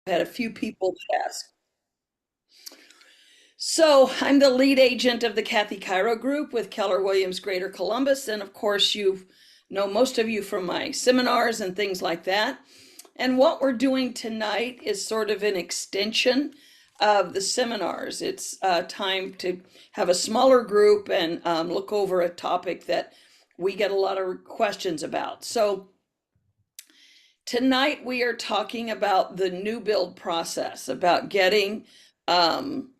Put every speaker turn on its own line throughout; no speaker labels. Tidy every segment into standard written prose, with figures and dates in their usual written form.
Had a few people that ask. So I'm the lead agent of the Kathy Cairo Group with Keller Williams Greater Columbus. And of course, you know most of you from my seminars and things like that. And what we're doing tonight is sort of an extension of the seminars. It's time to have a smaller group and look over a topic that we get a lot of questions about. So tonight we are talking about the new build process, about getting um,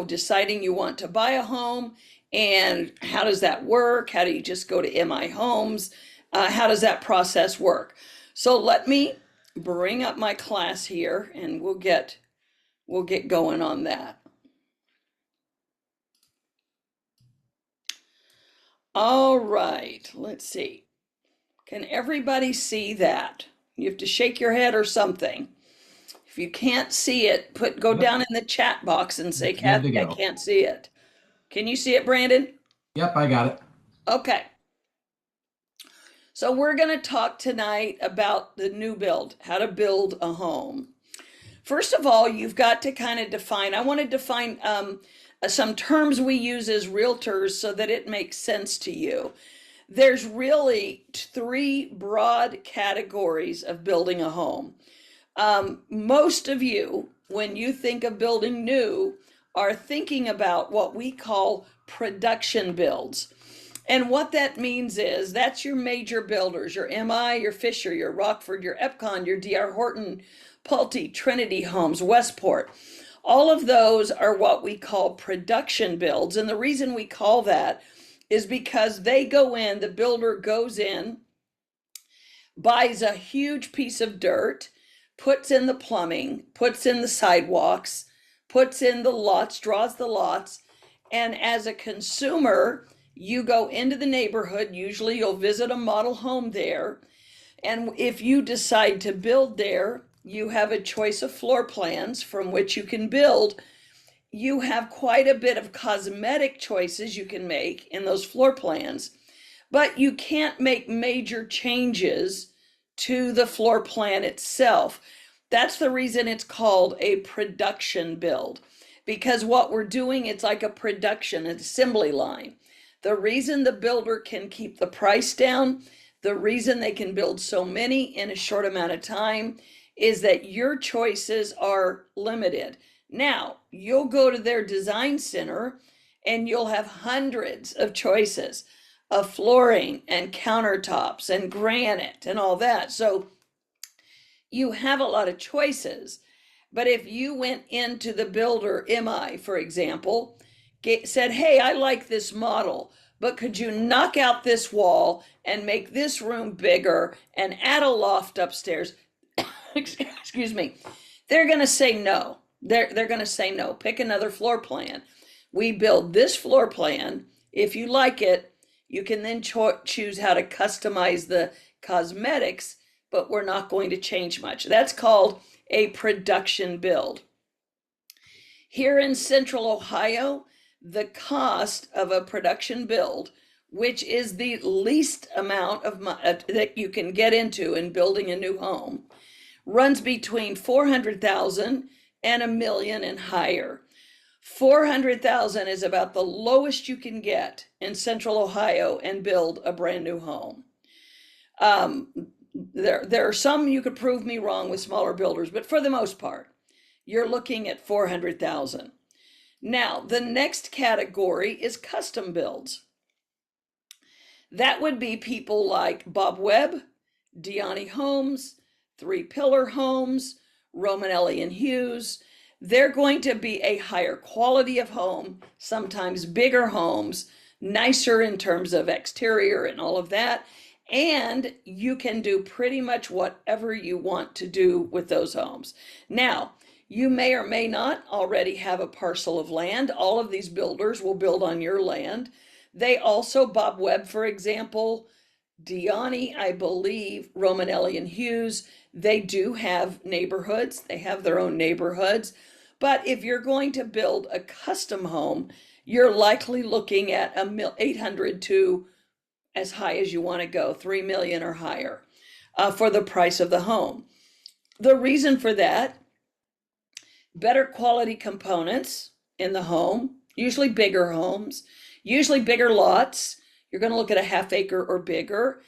deciding you want to buy a home and how does that work? How do you just go to MI Homes? How does that process work? So let me bring up my class here and we'll get going on that. All right, let's see. Can everybody see that? You have to shake your head or something. If you can't see it, go
Yep,
down in the chat box and say,
it's good to
Kathy, I
go.
can't see it. Can you see it, Brandon?
Yep, I got it.
Okay. So we're going to talk tonight about the new build, how to build a home. First of all, you've got to kind of define, I want to define some terms we use as realtors so that it makes sense to you. There's really three broad categories of building a home. Most of you, when you think of building new, are thinking about what we call production builds. And what that means is that's your major builders, your MI, your Fisher, your Rockford, your Epcon, your DR Horton, Pulte, Trinity Homes, Westport. All of those are what we call production builds. And the reason we call that is because they go in, the builder goes in, buys a huge piece of dirt, puts in the plumbing, puts in the sidewalks, puts in the lots, draws the lots. And as a consumer, you go into the neighborhood, usually you'll visit a model home there. And if you decide to build there, you have a choice of floor plans from which you can build. You have quite a bit of cosmetic choices you can make in those floor plans, but you can't make major changes to the floor plan itself. That's the reason it's called a production build, because what we're doing, it's like a production, an assembly line. The reason the builder can keep the price down, the reason they can build so many in a short amount of time is that your choices are limited. Now, you'll go to their design center and you'll have hundreds of choices of flooring and countertops and granite and all that. So you have a lot of choices. But if you went into the builder, MI, for example, said, hey, I like this model, but could you knock out this wall and make this room bigger and add a loft upstairs? Excuse me. They're going to say no. They're going to say no. Pick another floor plan. We build this floor plan. If you like it, you can then choose how to customize the cosmetics, but we're not going to change much. That's called a production build. Here in Central Ohio, the cost of a production build, which is the least amount of that you can get into in building a new home, runs between 400,000 and $1 million and higher. 400,000 is about the lowest you can get in Central Ohio and build a brand new home. There are some you could prove me wrong with smaller builders, but for the most part, you're looking at 400,000. Now, the next category is custom builds. That would be people like Bob Webb, Deani Homes, Three Pillar Homes, Romanelli and Hughes. They're going to be a higher quality of home, sometimes bigger homes, nicer in terms of exterior and all of that. And you can do pretty much whatever you want to do with those homes. Now, you may or may not already have a parcel of land. All of these builders will build on your land. They also, Bob Webb, for example, Deani, I believe, Romanelli and Hughes, they do have neighborhoods. They have their own neighborhoods. But if you're going to build a custom home, you're likely looking at 800 to as high as you want to go, 3 million or higher for the price of the home. The reason for that, better quality components in the home, usually bigger homes, usually bigger lots. You're going to look at a half acre or bigger.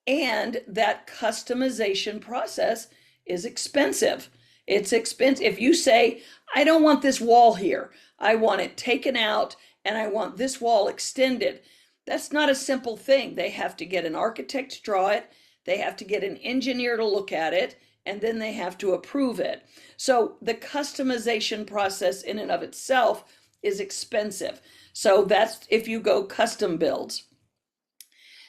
And that customization process is expensive. It's expensive. If you say, I don't want this wall here, I want it taken out, and I want this wall extended, that's not a simple thing. They have to get an architect to draw it, they have to get an engineer to look at it, and then they have to approve it. So the customization process in and of itself is expensive. So that's if you go custom builds.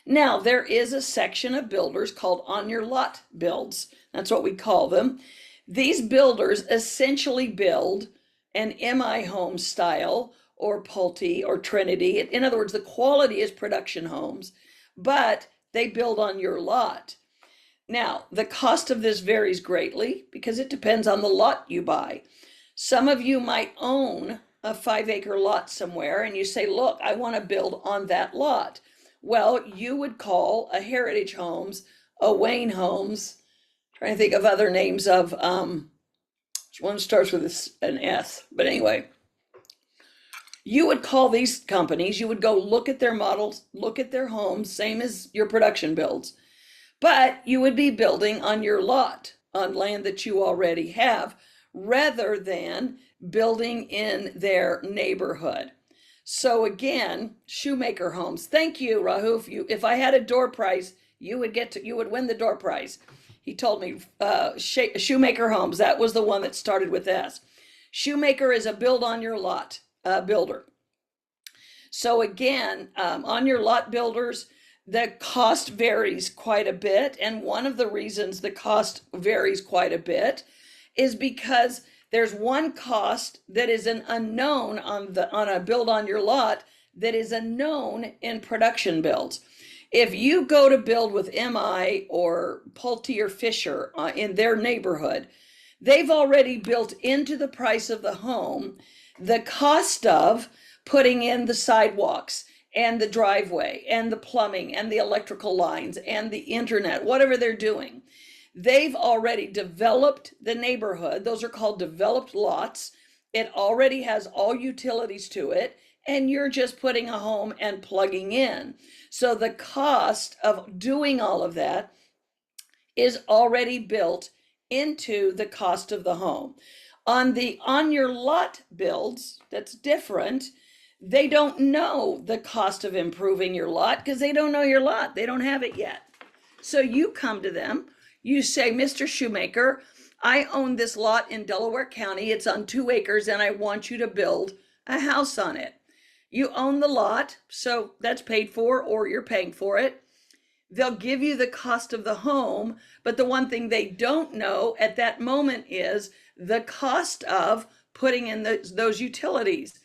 Now, there is a section of builders called on your lot builds. That's what we call them. These builders essentially build an MI home style or Pulte or Trinity. In other words, the quality is production homes, but they build on your lot. Now, the cost of this varies greatly because it depends on the lot you buy. Some of you might own a 5-acre lot somewhere and you say, look, I want to build on that lot. Well, you would call a Heritage Homes, a Wayne Homes, trying to think of other names of, one starts with an S, but anyway. You would call these companies, you would go look at their models, look at their homes, same as your production builds, but you would be building on your lot, on land that you already have, rather than building in their neighborhood. So again, Shoemaker Homes. Thank you, Rahuf. If I had a door prize, you would win the door prize. He told me Shoemaker Homes. That was the one that started with S. Shoemaker is a build on your lot builder. So again, on your lot builders, the cost varies quite a bit, and one of the reasons the cost varies quite a bit is because there's one cost that is an unknown on a build on your lot that is a known in production builds. If you go to build with MI or Pulte or Fisher in their neighborhood, they've already built into the price of the home the cost of putting in the sidewalks and the driveway and the plumbing and the electrical lines and the internet, whatever they're doing. They've already developed the neighborhood. Those are called developed lots. It already has all utilities to it, and you're just putting a home and plugging in. So the cost of doing all of that is already built into the cost of the home. On the on your lot builds, that's different. They don't know the cost of improving your lot because they don't know your lot. They don't have it yet. So you come to them. You say, Mr. Shoemaker, I own this lot in Delaware County. It's on 2 acres and I want you to build a house on it. You own the lot, so that's paid for, or you're paying for it. They'll give you the cost of the home, but the one thing they don't know at that moment is the cost of putting in those utilities.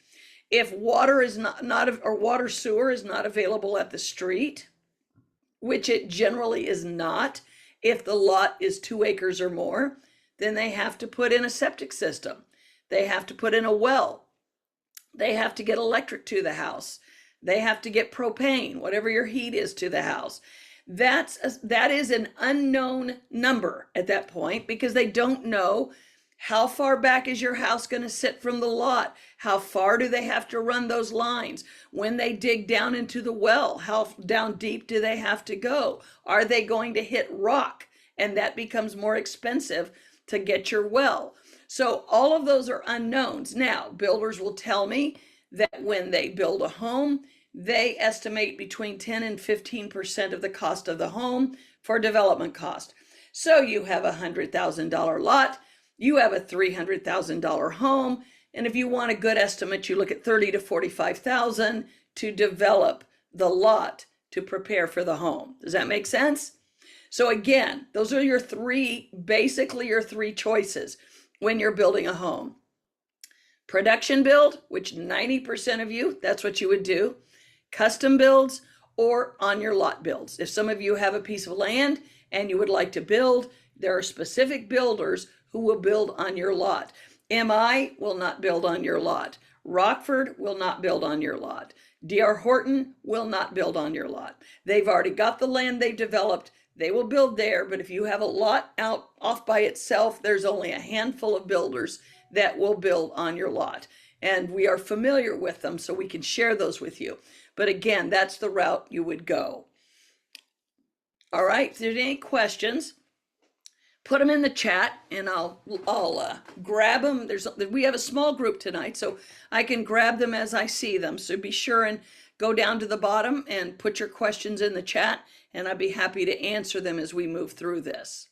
If water is not or water sewer is not available at the street, which it generally is not, if the lot is 2 acres or more, then they have to put in a septic system. They have to put in a well. They have to get electric to the house. They have to get propane, whatever your heat is, to the house. That is an unknown number at that point because they don't know how far back is your house going to sit from the lot? How far do they have to run those lines? When they dig down into the well, how down deep do they have to go? Are they going to hit rock? And that becomes more expensive to get your well. So all of those are unknowns. Now, builders will tell me that when they build a home, they estimate between 10 and 15% of the cost of the home for development cost. So you have a $100,000 lot, you have a $300,000 home, and if you want a good estimate, you look at $30,000 to $45,000 to develop the lot to prepare for the home. Does that make sense? So again, those are your basically your three choices when you're building a home. Production build, which 90% of you, that's what you would do. Custom builds, or on your lot builds. If some of you have a piece of land and you would like to build, there are specific builders who will build on your lot. MI will not build on your lot. Rockford will not build on your lot. D.R. Horton will not build on your lot. They've already got the land they've developed. they will build there, but if you have a lot out off by itself, there's only a handful of builders that will build on your lot. And we are familiar with them, so we can share those with you. But again, that's the route you would go. All right, if there's any questions, put them in the chat and I'll grab them. We have a small group tonight, so I can grab them as I see them. So be sure and go down to the bottom and put your questions in the chat, and I'd be happy to answer them as we move through this.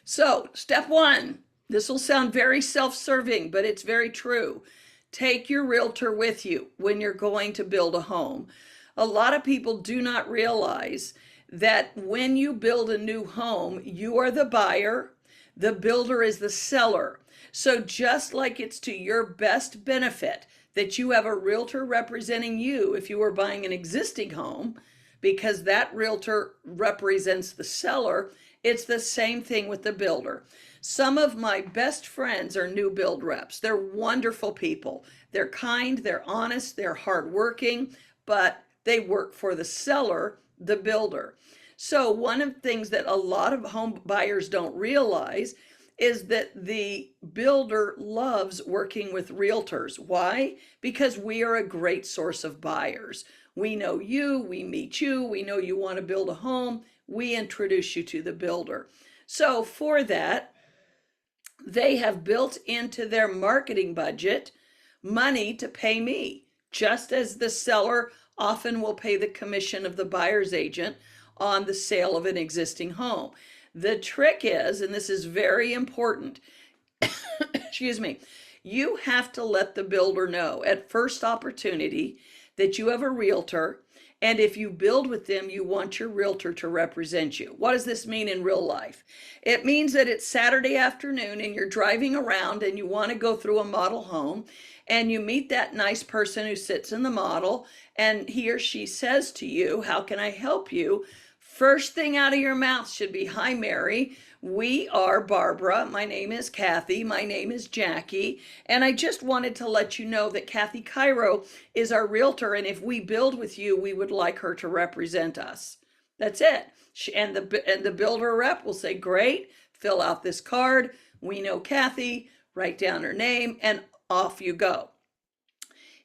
So step one, this will sound very self-serving, but it's very true. Take your realtor with you when you're going to build a home. A lot of people do not realize that when you build a new home, you are the buyer, the builder is the seller. So just like it's to your best benefit that you have a realtor representing you if you were buying an existing home, because that realtor represents the seller, it's the same thing with the builder. Some of my best friends are new build reps. They're wonderful people. They're kind, they're honest, they're hardworking, but they work for the seller, the builder. So one of the things that a lot of home buyers don't realize is that the builder loves working with realtors. Why? Because we are a great source of buyers. We know you, we meet you, we know you want to build a home, we introduce you to the builder. So for that, they have built into their marketing budget money to pay me, just as the seller often will pay the commission of the buyer's agent on the sale of an existing home. The trick is, and this is very important, excuse me, you have to let the builder know at first opportunity that you have a realtor, and if you build with them, you want your realtor to represent you. What does this mean in real life? It means that it's Saturday afternoon and you're driving around and you want to go through a model home, and you meet that nice person who sits in the model, and he or she says to you, "How can I help you?" First thing out of your mouth should be, "Hi, Mary. We are Barbara. My name is Kathy. My name is Jackie. And I just wanted to let you know that Kathy Cairo is our realtor. And if we build with you, we would like her to represent us." That's it. And the builder rep will say, "Great, fill out this card. We know Kathy, write down her name," and off you go.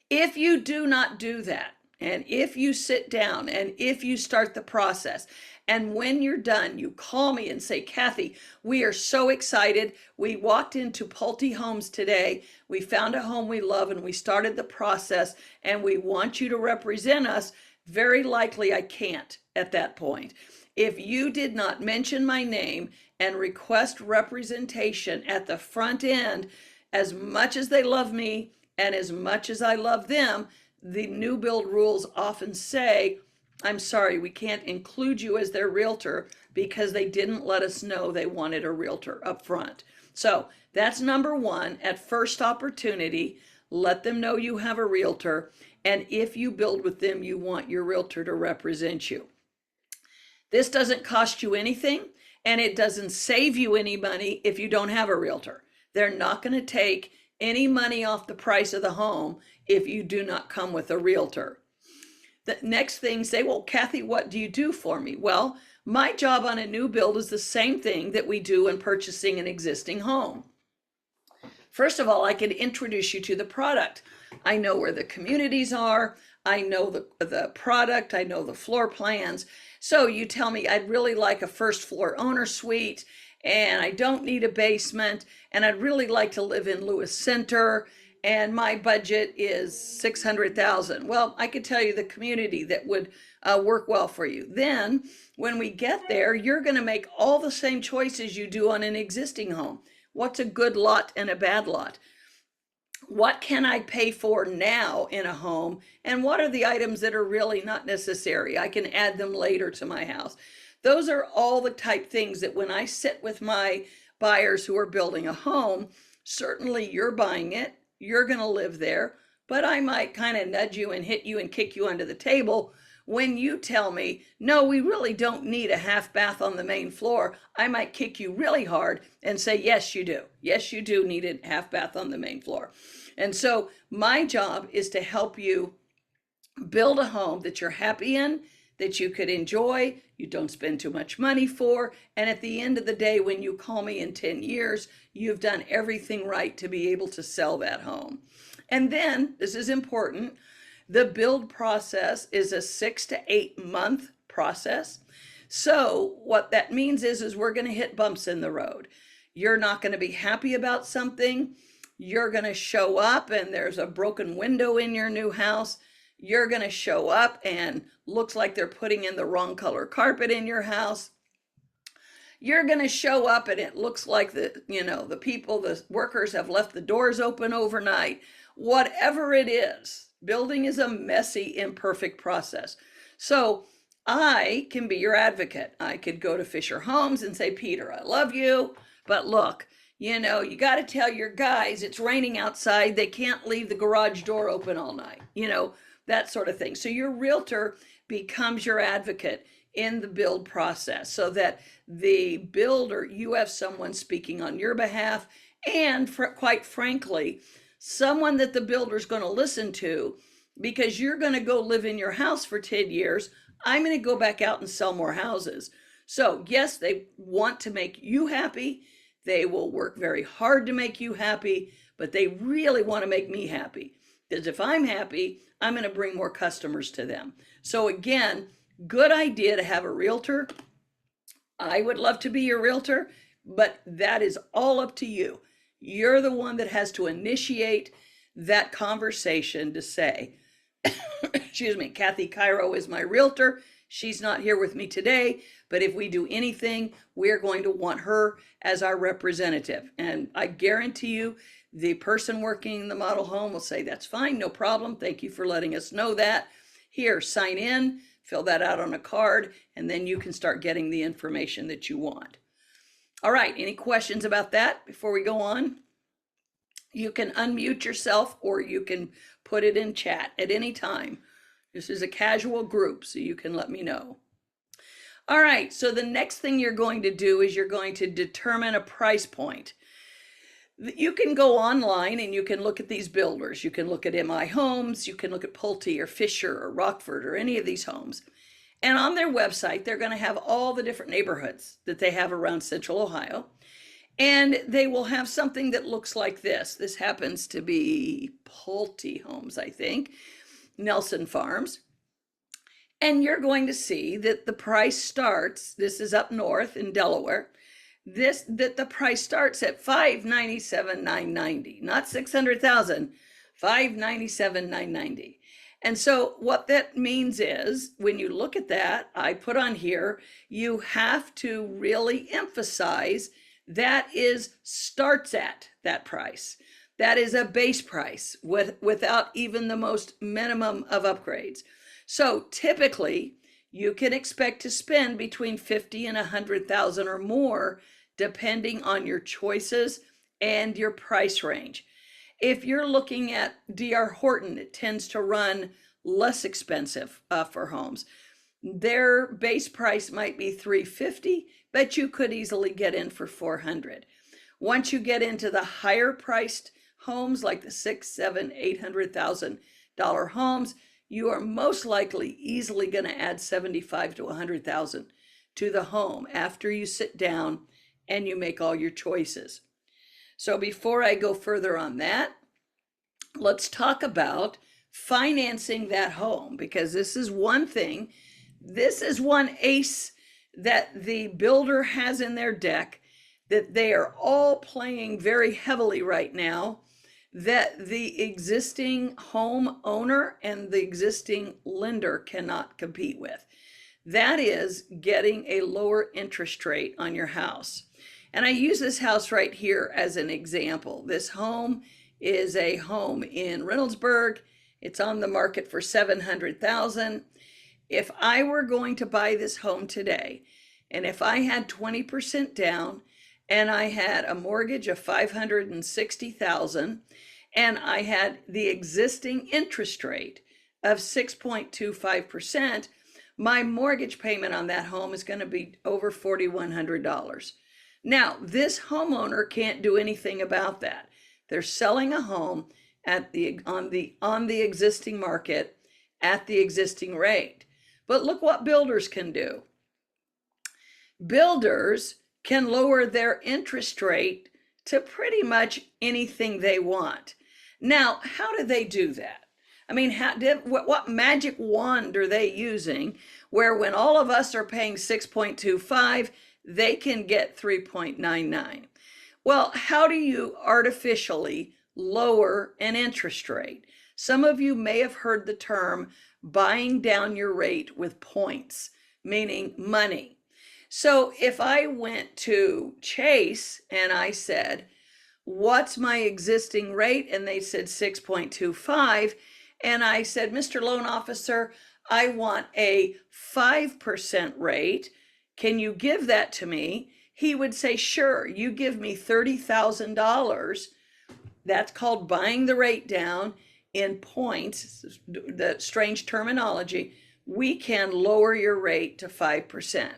If you do not do that, and if you sit down and if you start the process, and when you're done, you call me and say, "Kathy, we are so excited. We walked into Pulte Homes today. We found a home we love and we started the process and we want you to represent us," very likely I can't at that point. If you did not mention my name and request representation at the front end, as much as they love me and as much as I love them, the new build rules often say, "I'm sorry, we can't include you as their realtor because they didn't let us know they wanted a realtor up front." So that's number one. At first opportunity, let them know you have a realtor. And if you build with them, you want your realtor to represent you. This doesn't cost you anything, and it doesn't save you any money if you don't have a realtor. They're not going to take any money off the price of the home if you do not come with a realtor. The next thing, say, "Well, Kathy, what do you do for me?" Well, my job on a new build is the same thing that we do in purchasing an existing home. First of all, I can introduce you to the product. I know where the communities are. I know the product. I know the floor plans. So you tell me, "I'd really like a first floor owner suite, and I don't need a basement, and I'd really like to live in Lewis Center, and my budget is $600,000. Well, I could tell you the community that would work well for you. Then when we get there, you're going to make all the same choices you do on an existing home. What's a good lot and a bad lot? What can I pay for now in a home? And what are the items that are really not necessary? I can add them later to my house." Those are all the type things that when I sit with my buyers who are building a home, certainly you're buying it, you're going to live there, but I might kind of nudge you and hit you and kick you under the table when you tell me, "No, we really don't need a half bath on the main floor." I might kick you really hard and say, "Yes, you do. Yes, you do need a half bath on the main floor." And so my job is to help you build a home that you're happy in, that you could enjoy, you don't spend too much money for, and at the end of the day, when you call me in 10 years, you've done everything right to be able to sell that home. And then, this is important, the build process is a 6 to 8 month process. So what that means is we're going to hit bumps in the road. You're not going to be happy about something. You're going to show up and there's a broken window in your new house. You're going to show up and looks like they're putting in the wrong color carpet in your house. You're going to show up and it looks like the workers have left the doors open overnight. Whatever it is, building is a messy, imperfect process. So I can be your advocate. I could go to Fisher Homes and say, Peter, I love you, but look, you got to tell your guys it's raining outside. They can't leave the garage door open all night, that sort of thing. So your realtor becomes your advocate in the build process so that the builder, you have someone speaking on your behalf, and quite frankly, someone that the builder's going to listen to, because you're going to go live in your house for 10 years. I'm going to go back out and sell more houses. So yes, they want to make you happy. They will work very hard to make you happy, but they really want to make me happy. Because if I'm happy, I'm going to bring more customers to them. So again, good idea to have a realtor. I would love to be your realtor, but that is all up to you. You're the one that has to initiate that conversation to say, excuse me, Kathy Cairo is my realtor. She's not here with me today, but if we do anything, we're going to want her as our representative. And I guarantee you, the person working in the model home will say, that's fine, no problem. Thank you for letting us know that. Here, sign in, fill that out on a card, and then you can start getting the information that you want. All right, any questions about that before we go on? You can unmute yourself or you can put it in chat at any time. This is a casual group, so you can let me know. All right, so the next thing you're going to do is you're going to determine a price point. You can go online and you can look at these builders. You can look at MI Homes, you can look at Pulte or Fisher or Rockford or any of these homes. And on their website, they're going to have all the different neighborhoods that they have around Central Ohio. And they will have something that looks like this. This happens to be Pulte Homes, I think, Nelson Farms. And you're going to see that the price starts, this is up north in Delaware, that the price starts at $597,990, not $600,000, $597,990. And so what that means is when you look at that, I put on here, you have to really emphasize that starts at that price. That is a base price without even the most minimum of upgrades. So typically you can expect to spend between $50,000 and $100,000 or more, depending on your choices and your price range. If you're looking at D.R. Horton, it tends to run less expensive for homes. Their base price might be $350,000, but you could easily get in for $400,000. Once you get into the higher priced homes, like the $600,000, $700,000, $800,000 homes, you are most likely easily going to add $75,000 to $100,000 to the home after you sit down and you make all your choices. So before I go further on that, let's talk about financing that home, because this is one thing, this is one ace that the builder has in their deck that they are all playing very heavily right now, that the existing home owner and the existing lender cannot compete with. That is getting a lower interest rate on your house. And I use this house right here as an example. This home is a home in Reynoldsburg. It's on the market for $700,000. If I were going to buy this home today, and if I had 20% down, and I had a mortgage of $560,000, and I had the existing interest rate of 6.25%, my mortgage payment on that home is going to be over $4,100. Now, this homeowner can't do anything about that. They're selling a home on the existing market at the existing rate. But look what builders can do. Builders can lower their interest rate to pretty much anything they want. Now, how do they do that? I mean, what magic wand are they using where when all of us are paying 6.25, they can get 3.99? Well, how do you artificially lower an interest rate? Some of you may have heard the term buying down your rate with points, meaning money. So if I went to Chase and I said, what's my existing rate? And they said 6.25. And I said, Mr. Loan Officer, I want a 5% rate. Can you give that to me? He would say, sure, you give me $30,000. That's called buying the rate down in points, the strange terminology. We can lower your rate to 5%.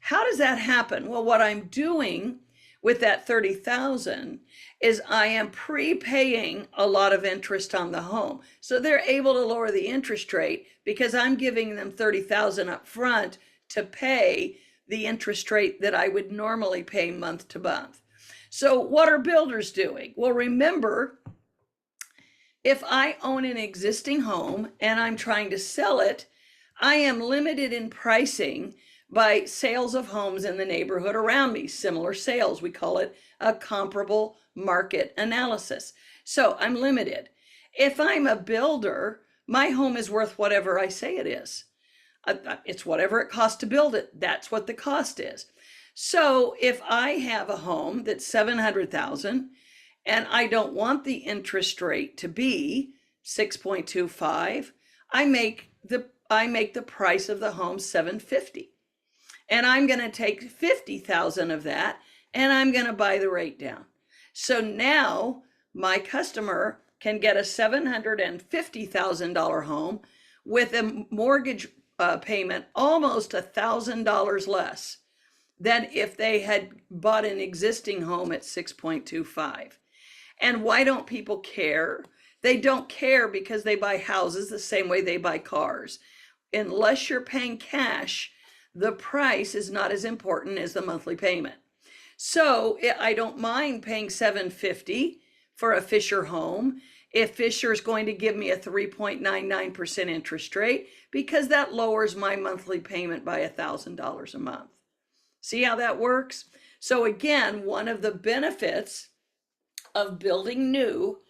How does that happen? Well, what I'm doing with that 30,000 is I am prepaying a lot of interest on the home. So they're able to lower the interest rate because I'm giving them 30,000 up front to pay the interest rate that I would normally pay month to month. So what are builders doing? Well, remember, if I own an existing home and I'm trying to sell it, I am limited in pricing by sales of homes in the neighborhood around me, similar sales. We call it a comparable market analysis. So I'm limited. If I'm a builder, my home is worth whatever I say it is. It's whatever it costs to build it. That's what the cost is. So if I have a home that's $700,000 and I don't want the interest rate to be 6.25, I make the price of the home $750. And I'm going to take 50,000 of that and I'm going to buy the rate down. So now my customer can get a $750,000 home with a mortgage payment almost $1,000 less than if they had bought an existing home at 6.25. And why don't people care? They don't care because they buy houses the same way they buy cars. Unless you're paying cash, the price is not as important as the monthly payment. So I don't mind paying $750 for a Fisher home if Fisher is going to give me a 3.99% interest rate, because that lowers my monthly payment by $1,000 a month. See how that works? So again, one of the benefits of building new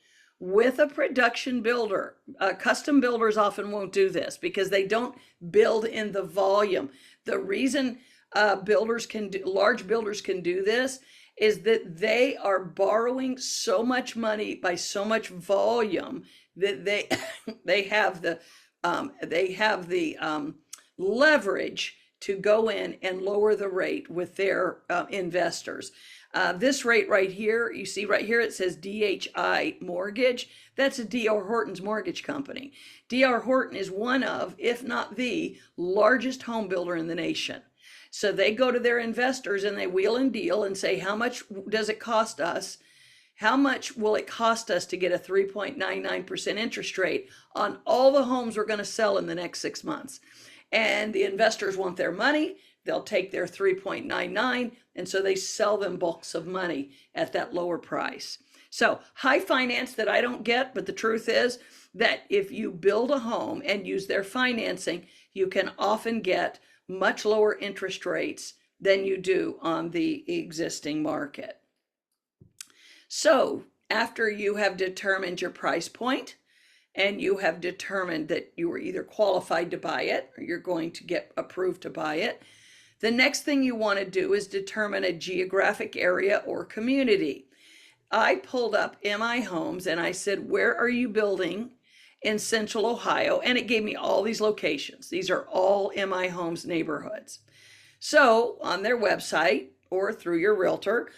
with a production builder, custom builders often won't do this because they don't build in the volume. The reason large builders can do this is that they are borrowing so much money by so much volume that they have the leverage to go in and lower the rate with their investors. This rate right here, you see right here, it says DHI Mortgage. That's a D.R. Horton's mortgage company. D.R. Horton is one of, if not the largest home builder in the nation. So they go to their investors and they wheel and deal and say, how much does it cost us? How much will it cost us to get a 3.99% interest rate on all the homes we're going to sell in the next 6 months? And the investors want their money. They'll take their 3.99, and so they sell them bulks of money at that lower price. So high finance that I don't get, but the truth is that if you build a home and use their financing, you can often get much lower interest rates than you do on the existing market. So after you have determined your price point and you have determined that you are either qualified to buy it or you're going to get approved to buy it, the next thing you want to do is determine a geographic area or community. I pulled up MI Homes and I said, where are you building in Central Ohio? And it gave me all these locations. These are all MI Homes neighborhoods. So on their website or through your realtor,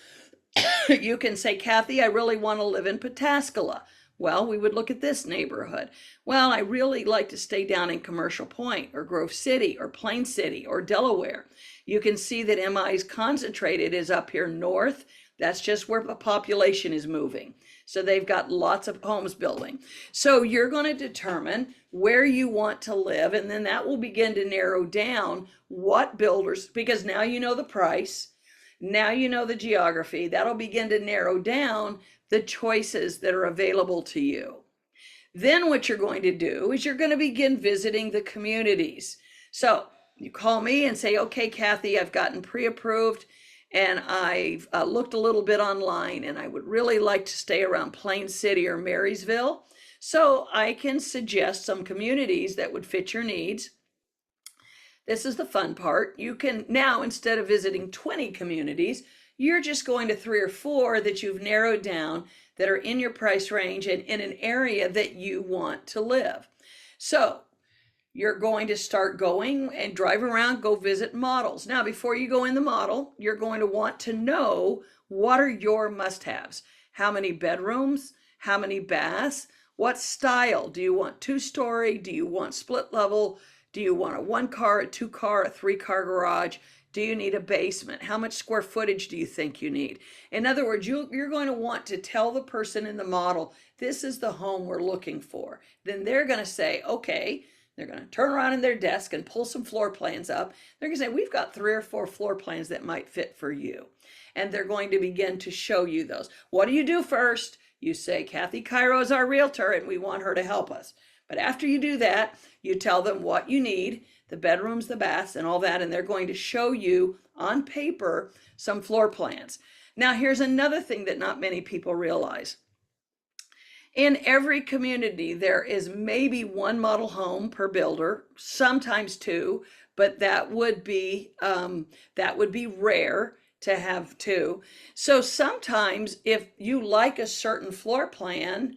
you can say, Kathy, I really want to live in Pataskala. Well, we would look at this neighborhood. Well, I really like to stay down in Commercial Point or Grove City or Plain City or Delaware. You can see that MI's concentrated is up here north. That's just where the population is moving. So they've got lots of homes building. So you're going to determine where you want to live, and then that will begin to narrow down what builders, because now you know the price, now you know the geography, that'll begin to narrow down the choices that are available to you. Then what you're going to do is you're going to begin visiting the communities. So you call me and say, okay, Kathy, I've gotten pre-approved and I've looked a little bit online and I would really like to stay around Plain City or Marysville. So I can suggest some communities that would fit your needs. This is the fun part. You can now, instead of visiting 20 communities, you're just going to 3 or 4 that you've narrowed down that are in your price range and in an area that you want to live. So you're going to start going and drive around, go visit models. Now, before you go in the model, you're going to want to know what are your must-haves. How many bedrooms? How many baths? What style? Do you want 2-story? Do you want split level? Do you want a 1-car, a 2-car, a 3-car garage? Do you need a basement? How much square footage do you think you need? In other words, you're going to want to tell the person in the model, this is the home we're looking for. Then they're going to say, okay, they're going to turn around in their desk and pull some floor plans up. They're going to say, we've got 3 or 4 floor plans that might fit for you. And they're going to begin to show you those. What do you do first? You say, Kathy Cairo is our realtor and we want her to help us. But after you do that, you tell them what you need, the bedrooms, the baths, and all that, and they're going to show you on paper some floor plans. Now, here's another thing that not many people realize. In every community, there is maybe 1 model home per builder, sometimes 2, but that would be rare to have 2. So sometimes if you like a certain floor plan,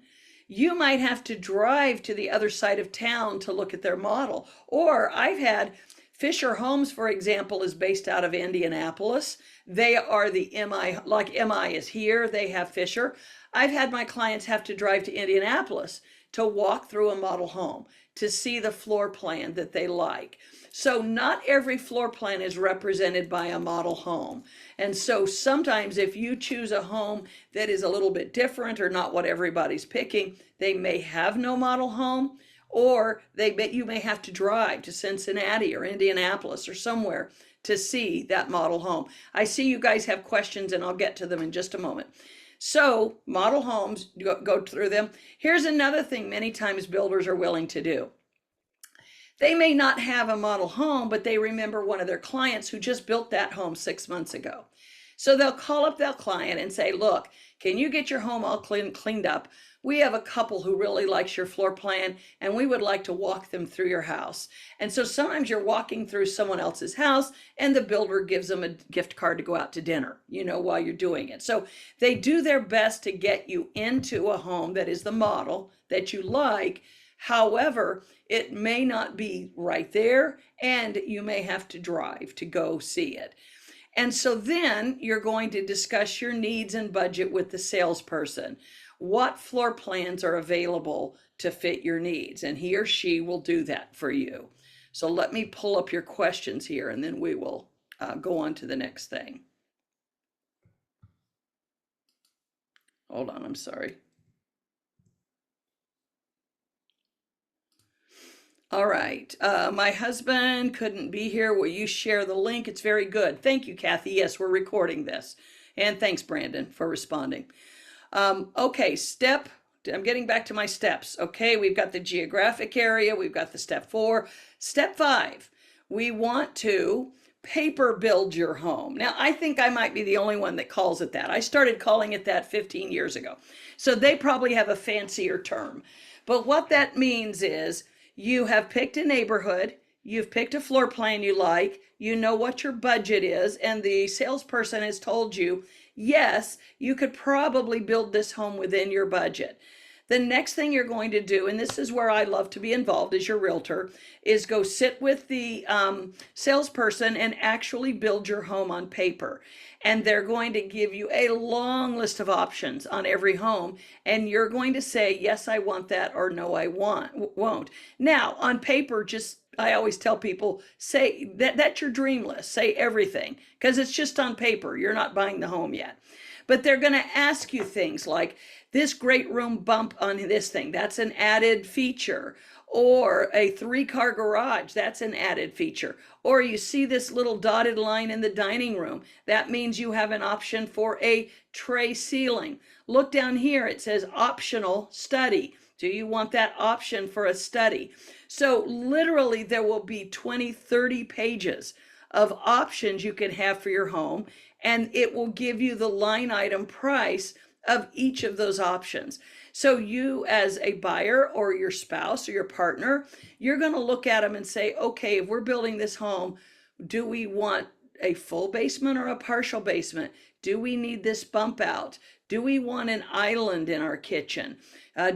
you might have to drive to the other side of town to look at their model. Or I've had Fisher Homes, for example, is based out of Indianapolis. They are the MI, like MI is here, they have Fisher. I've had my clients have to drive to Indianapolis to walk through a model home to see the floor plan that they like. So not every floor plan is represented by a model home. And so sometimes if you choose a home that is a little bit different or not what everybody's picking, they may have no model home, or you may have to drive to Cincinnati or Indianapolis or somewhere to see that model home. I see you guys have questions and I'll get to them in just a moment. So model homes, go through them. Here's another thing many times builders are willing to do. They may not have a model home, but they remember one of their clients who just built that home 6 months ago. So they'll call up that client and say, look, can you get your home all cleaned up? We have a couple who really likes your floor plan and we would like to walk them through your house. And so sometimes you're walking through someone else's house and the builder gives them a gift card to go out to dinner, while you're doing it. So they do their best to get you into a home that is the model that you like. However, it may not be right there and you may have to drive to go see it. And so then you're going to discuss your needs and budget with the salesperson. What floor plans are available to fit your needs? And he or she will do that for you. So let me pull up your questions here and then we will go on to the next thing. Hold on, I'm sorry. All right, my husband couldn't be here. Will you share the link? It's very good. Thank you, Kathy. Yes, we're recording this. And thanks, Brandon, for responding. Okay, I'm getting back to my steps. Okay, we've got the geographic area. We've got the step 4. Step 5, we want to paper build your home. Now, I think I might be the only one that calls it that. I started calling it that 15 years ago. So they probably have a fancier term. But what that means is you have picked a neighborhood, you've picked a floor plan you like, you know what your budget is, and the salesperson has told you, yes, you could probably build this home within your budget. The next thing you're going to do, and this is where I love to be involved as your realtor, is go sit with the salesperson and actually build your home on paper. And they're going to give you a long list of options on every home. And you're going to say, yes, I want that, or no, I won't. Now, on paper, I always tell people, say that's your dream list. Say everything, because it's just on paper. You're not buying the home yet. But they're going to ask you things like, this great room bump on this thing, that's an added feature. Or a 3-car garage, that's an added feature. Or you see this little dotted line in the dining room, that means you have an option for a tray ceiling. Look down here, it says optional study. Do you want that option for a study? So literally there will be 20, 30 pages of options you can have for your home, and it will give you the line item price of each of those options. So you as a buyer or your spouse or your partner, you're going to look at them and say, okay, if we're building this home, do we want a full basement or a partial basement? Do we need this bump out? Do we want an island in our kitchen?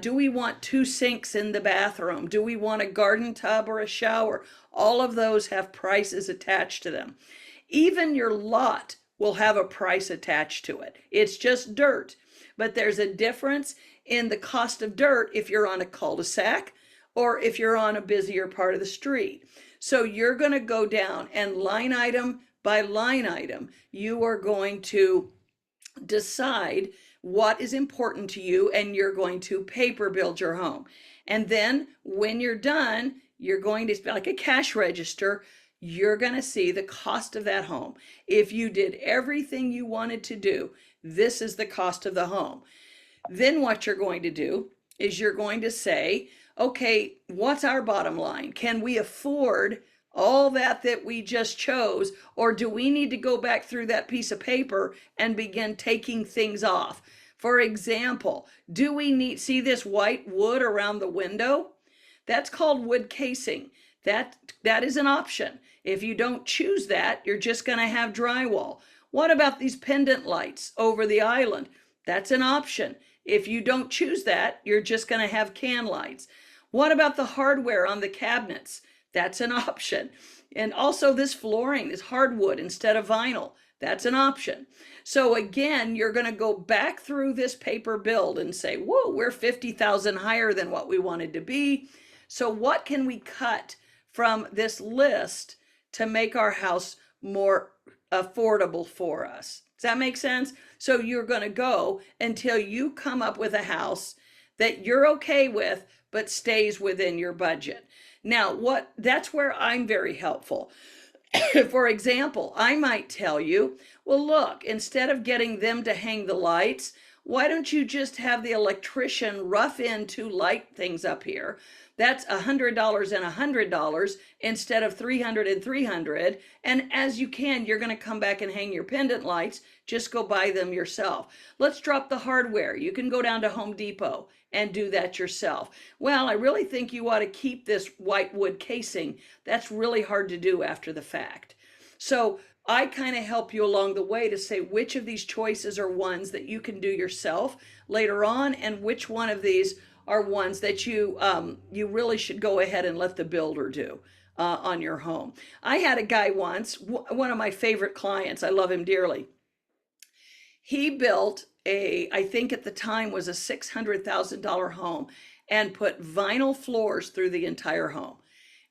Do we want 2 sinks in the bathroom? Do we want a garden tub or a shower? All of those have prices attached to them. Even your lot will have a price attached to it. It's just dirt, but there's a difference in the cost of dirt if you're on a cul-de-sac or if you're on a busier part of the street. So you're going to go down and line item by line item, you are going to decide what is important to you, and you're going to paper build your home. And then when you're done, you're going to, like a cash register, you're going to see the cost of that home. If you did everything you wanted to do, this is the cost of the home. Then what you're going to do is you're going to say, okay, what's our bottom line? Can we afford all that we just chose, or do we need to go back through that piece of paper and begin taking things off? For example, do we see this white wood around the window? That's called wood casing. That is an option. If you don't choose that, you're just going to have drywall. What about these pendant lights over the island? That's an option. If you don't choose that, you're just going to have can lights. What about the hardware on the cabinets? That's an option. And also this flooring, this hardwood instead of vinyl, that's an option. So again, you're going to go back through this paper build and say, whoa, we're 50,000 higher than what we wanted to be. So what can we cut from this list to make our house more affordable for us? Does that make sense? So you're going to go until you come up with a house that you're okay with, but stays within your budget. Now, that's where I'm very helpful. For example, I might tell you, well, look, instead of getting them to hang the lights, why don't you just have the electrician rough in 2 light things up here? That's $100 and $100 instead of $300 and $300. And as you can, you're going to come back and hang your pendant lights. Just go buy them yourself. Let's drop the hardware. You can go down to Home Depot and do that yourself. Well, I really think you ought to keep this white wood casing. That's really hard to do after the fact. So I kind of help you along the way to say which of these choices are ones that you can do yourself later on, and which one of these are ones that you really should go ahead and let the builder do on your home. I had a guy once, one of my favorite clients, I love him dearly. He built I think at the time was a $600,000 home, and put vinyl floors through the entire home.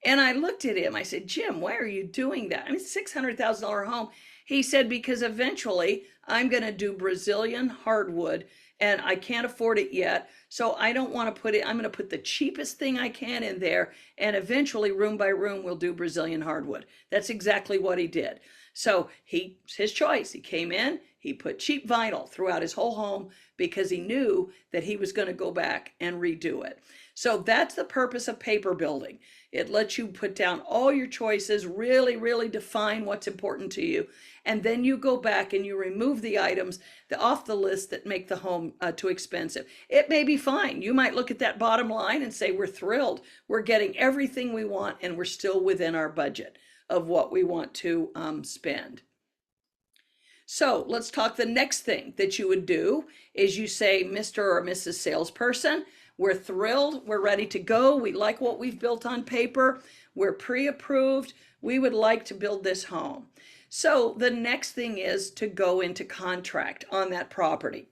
And I looked at him, I said, Jim, why are you doing that? I mean, $600,000 home. He said, because eventually I'm going to do Brazilian hardwood, and I can't afford it yet. So I don't want to put it, I'm going to put the cheapest thing I can in there, and eventually room by room we'll do Brazilian hardwood. That's exactly what he did. So his choice, he came in, he put cheap vinyl throughout his whole home because he knew that he was going to go back and redo it. So that's the purpose of paper building. It lets you put down all your choices, really, really define what's important to you. And then you go back and you remove the items off the list that make the home too expensive. It may be fine. You might look at that bottom line and say, we're thrilled. We're getting everything we want, and we're still within our budget of what we want to spend. So let's talk. The next thing that you would do is you say, Mr. or Mrs. Salesperson, We're thrilled. We're ready to go. We like what we've built on paper. We're pre-approved. We would like to build this home. So the next thing is to go into contract on that property.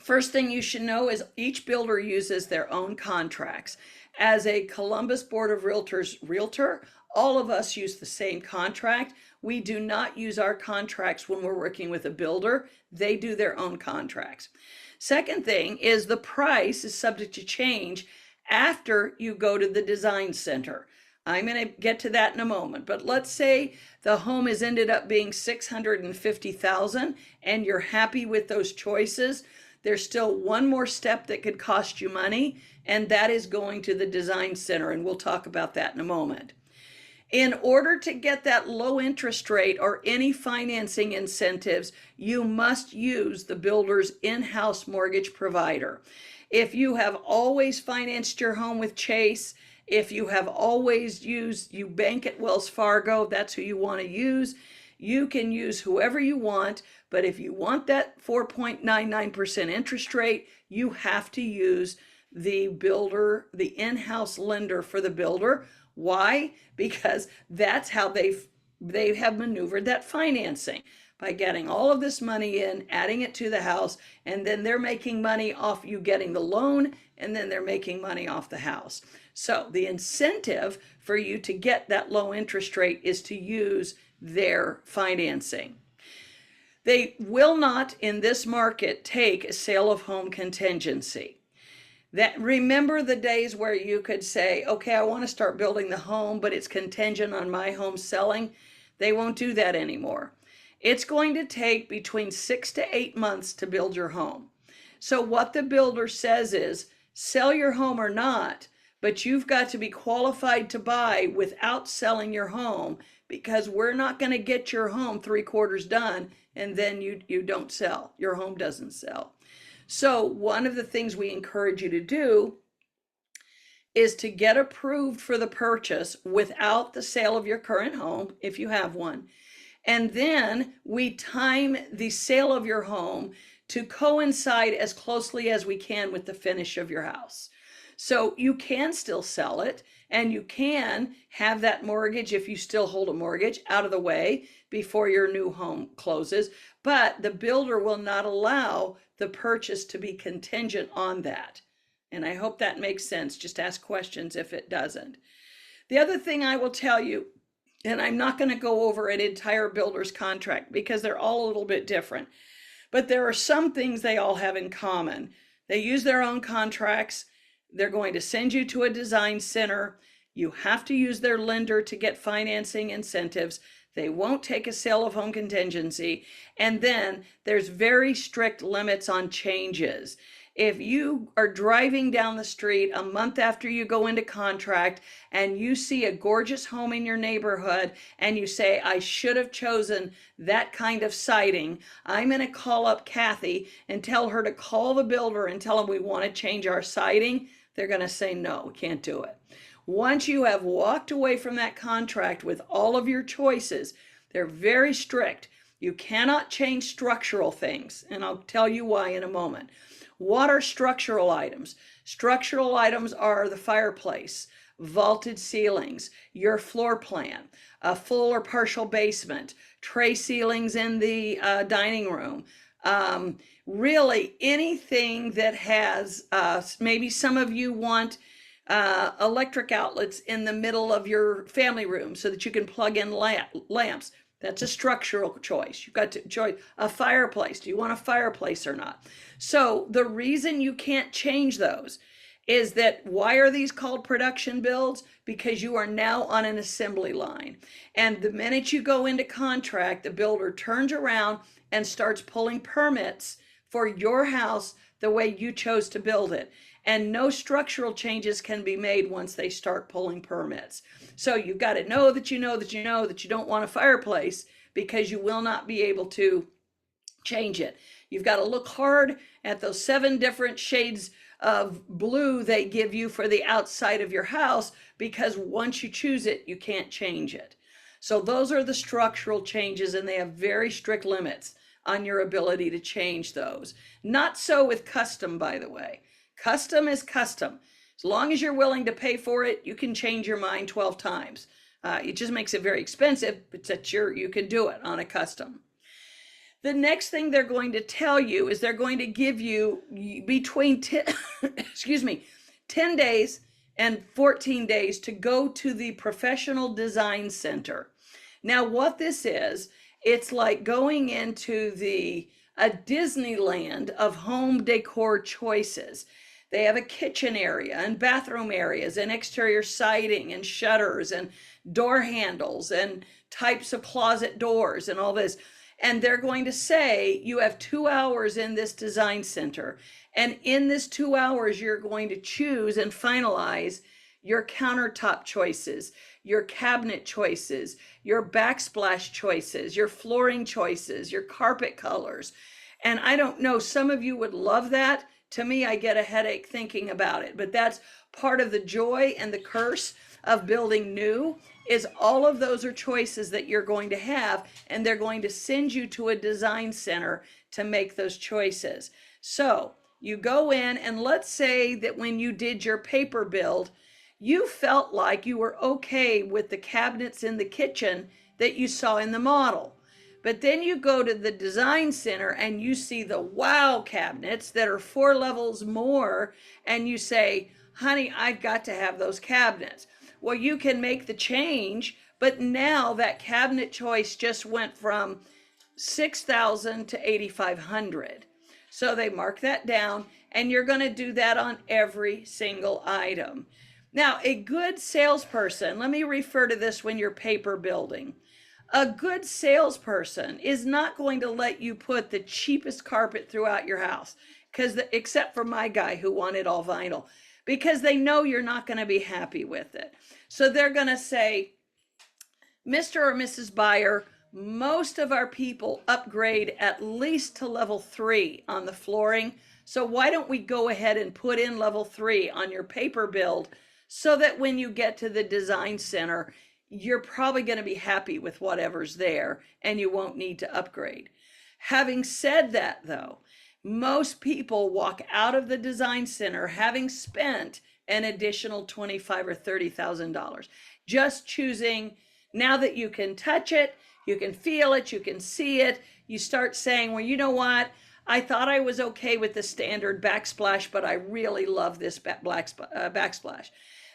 First thing you should know is each builder uses their own contracts. As a Columbus Board of Realtors realtor, all of us use the same contract. We do not use our contracts when we're working with a builder. They do their own contracts. Second thing is the price is subject to change after you go to the design center. I'm going to get to that in a moment, but let's say the home has ended up being $650,000 and you're happy with those choices. There's still one more step that could cost you money, and that is going to the design center, and we'll talk about that in a moment. In order to get that low interest rate or any financing incentives, you must use the builder's in-house mortgage provider. If you have always financed your home with Chase, if you have always you bank at Wells Fargo, that's who you want to use. You can use whoever you want, but if you want that 4.99% interest rate, you have to use the builder, the in-house lender for the builder. Why? Because that's how they have maneuvered that financing, by getting all of this money in, adding it to the house, and then they're making money off you getting the loan, and then they're making money off the house. So the incentive for you to get that low interest rate is to use their financing. They will not, in this market, take a sale of home contingency. Remember the days where you could say, okay, I want to start building the home, but it's contingent on my home selling? They won't do that anymore. It's going to take between 6 to 8 months to build your home. So what the builder says is, sell your home or not, but you've got to be qualified to buy without selling your home, because we're not going to get your home 3/4 done and then you don't sell. Your home doesn't sell. So one of the things we encourage you to do is to get approved for the purchase without the sale of your current home, if you have one. And then we time the sale of your home to coincide as closely as we can with the finish of your house. So you can still sell it, and you can have that mortgage, if you still hold a mortgage, out of the way before your new home closes, but the builder will not allow the purchase to be contingent on that. And I hope that makes sense. Just ask questions if it doesn't. The other thing I will tell you, and I'm not going to go over an entire builder's contract because they're all a little bit different, but there are some things they all have in common. They use their own contracts. They're going to send you to a design center. You have to use their lender to get financing incentives. They won't take a sale of home contingency. And then there's very strict limits on changes. If you are driving down the street a month after you go into contract and you see a gorgeous home in your neighborhood and you say, I should have chosen that kind of siding, I'm going to call up Kathy and tell her to call the builder and tell them we want to change our siding, they're going to say, no, we can't do it. Once you have walked away from that contract with all of your choices, they're very strict. You cannot change structural things, and I'll tell you why in a moment. What are structural items? Structural items are the fireplace, vaulted ceilings, your floor plan, a full or partial basement, tray ceilings in the dining room, really anything that has, maybe some of you want electric outlets in the middle of your family room so that you can plug in lamps. That's a structural choice. You've got to choose a fireplace. Do you want a fireplace or not? So the reason you can't change those is that, why are these called production builds? Because you are now on an assembly line. And the minute you go into contract, the builder turns around and starts pulling permits for your house the way you chose to build it. And no structural changes can be made once they start pulling permits. So you've got to know that you know that you know that you don't want a fireplace, because you will not be able to change it. You've got to look hard at those 7 different shades of blue they give you for the outside of your house, because once you choose it, you can't change it. So those are the structural changes, and they have very strict limits on your ability to change those. Not so with custom, by the way. Custom is custom. As long as you're willing to pay for it, you can change your mind 12 times. It just makes it very expensive, but that you can do it on a custom. The next thing they're going to tell you is they're going to give you between 10, excuse me, 10 days and 14 days to go to the Professional Design Center. Now, what this is, it's like going into a Disneyland of home decor choices. They have a kitchen area and bathroom areas and exterior siding and shutters and door handles and types of closet doors and all this. And they're going to say, you have 2 hours in this design center. And in this 2 hours, you're going to choose and finalize your countertop choices, your cabinet choices, your backsplash choices, your flooring choices, your carpet colors. And I don't know, some of you would love that. To me, I get a headache thinking about it, but that's part of the joy and the curse of building new, is all of those are choices that you're going to have, and they're going to send you to a design center to make those choices. So you go in, and let's say that when you did your paper build, you felt like you were okay with the cabinets in the kitchen that you saw in the model. But then you go to the design center and you see the wow cabinets that are 4 levels more, and you say, honey, I've got to have those cabinets. Well, you can make the change, but now that cabinet choice just went from $6,000 to $8,500. So they mark that down, and you're going to do that on every single item. Now, a good salesperson, let me refer to this when you're paper building. A good salesperson is not going to let you put the cheapest carpet throughout your house, except for my guy who wanted all vinyl, because they know you're not going to be happy with it. So they're going to say, Mr. or Mrs. Buyer, most of our people upgrade at least to level 3 on the flooring. So why don't we go ahead and put in level 3 on your paper build, so that when you get to the design center, you're probably going to be happy with whatever's there and you won't need to upgrade. Having said that, though, most people walk out of the design center having spent an additional $25,000 or $30,000, just choosing, now that you can touch it, you can feel it, you can see it, you start saying, well, you know what? I thought I was okay with the standard backsplash, but I really love this backsplash.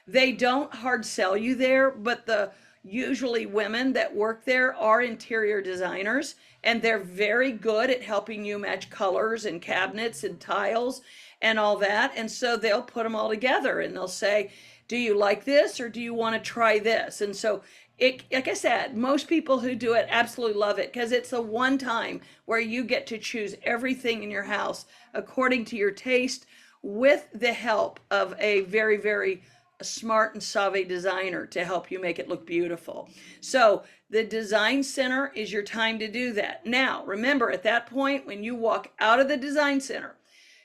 They don't hard sell you there, but usually women that work there are interior designers, and they're very good at helping you match colors and cabinets and tiles and all that. And so they'll put them all together and they'll say, do you like this or do you want to try this? And so like I said, most people who do it absolutely love it, because it's the one time where you get to choose everything in your house according to your taste, with the help of a very, very smart and savvy designer to help you make it look beautiful. So the design center is your time to do that. Now, remember, at that point, when you walk out of the design center,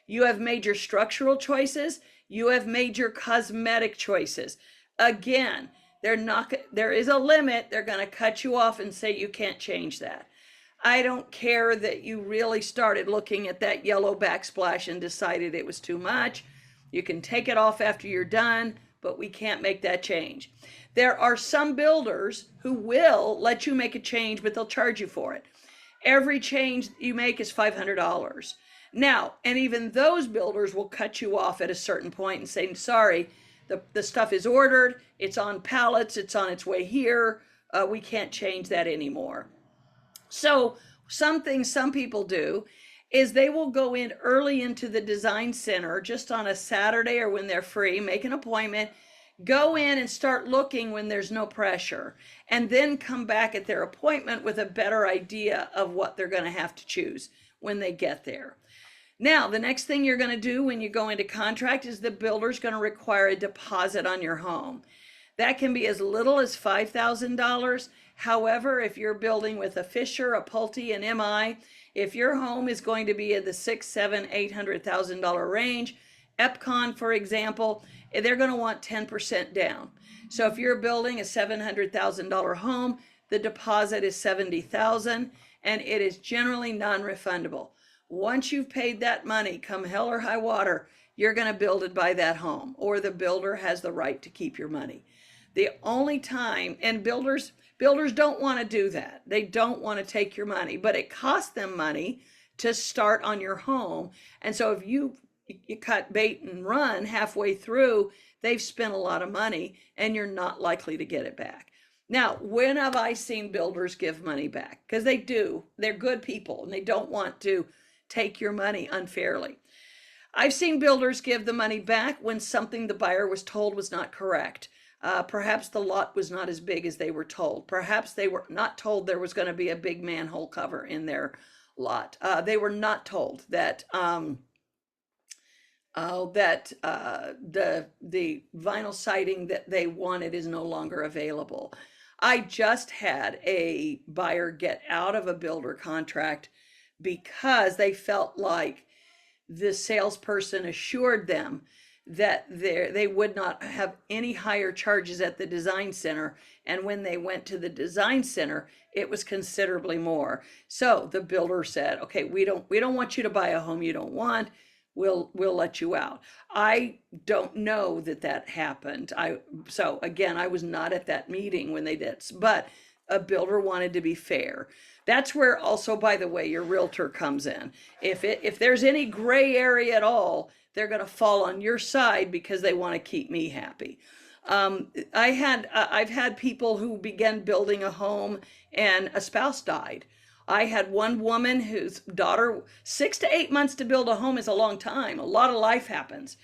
you have made your structural choices, you have made your cosmetic choices. Again, there is a limit. They're going to cut you off and say you can't change that. I don't care that you really started looking at that yellow backsplash and decided it was too much. You can take it off after you're done, but we can't make that change. There are some builders who will let you make a change, but they'll charge you for it. Every change you make is $500. Now, and even those builders will cut you off at a certain point and say, sorry, the stuff is ordered, it's on pallets, it's on its way here, we can't change that anymore. So some things some people do is they will go in early into the design center just on a Saturday or when they're free, make an appointment, go in and start looking when there's no pressure, and then come back at their appointment with a better idea of what they're going to have to choose when they get there. Now, the next thing you're going to do when you go into contract is the builder's going to require a deposit on your home. That can be as little as $5,000. However, if you're building with a Fisher, a Pulte, an MI, if your home is going to be in the $600,000, $700,000, $800,000 range, Epcon, for example, they're going to want 10% down. So if you're building a $700,000 home, the deposit is $70,000, and it is generally non-refundable. Once you've paid that money, come hell or high water, you're going to build it by that home, or the builder has the right to keep your money. The only time, and builders don't want to do that. They don't want to take your money, but it costs them money to start on your home. And so if you cut bait and run halfway through, they've spent a lot of money and you're not likely to get it back. Now, when have I seen builders give money back? Because they do. They're good people and they don't want to take your money unfairly. I've seen builders give the money back when something the buyer was told was not correct. Perhaps the lot was not as big as they were told. Perhaps they were not told there was going to be a big manhole cover in their lot. They were not told that the vinyl siding that they wanted is no longer available. I just had a buyer get out of a builder contract because they felt like the salesperson assured them that they would not have any higher charges at the design center, and when they went to the design center it was considerably more. So the builder said, okay, we don't want you to buy a home you don't want. We'll let you out. I don't know that happened. So again, I was not at that meeting when they did, but a builder wanted to be fair. That's where also, by the way, your realtor comes in. If there's any gray area at all, they're going to fall on your side because they want to keep me happy. I've had people who began building a home and a spouse died. I had one woman whose daughter, 6 to 8 months to build a home is a long time. A lot of life happens.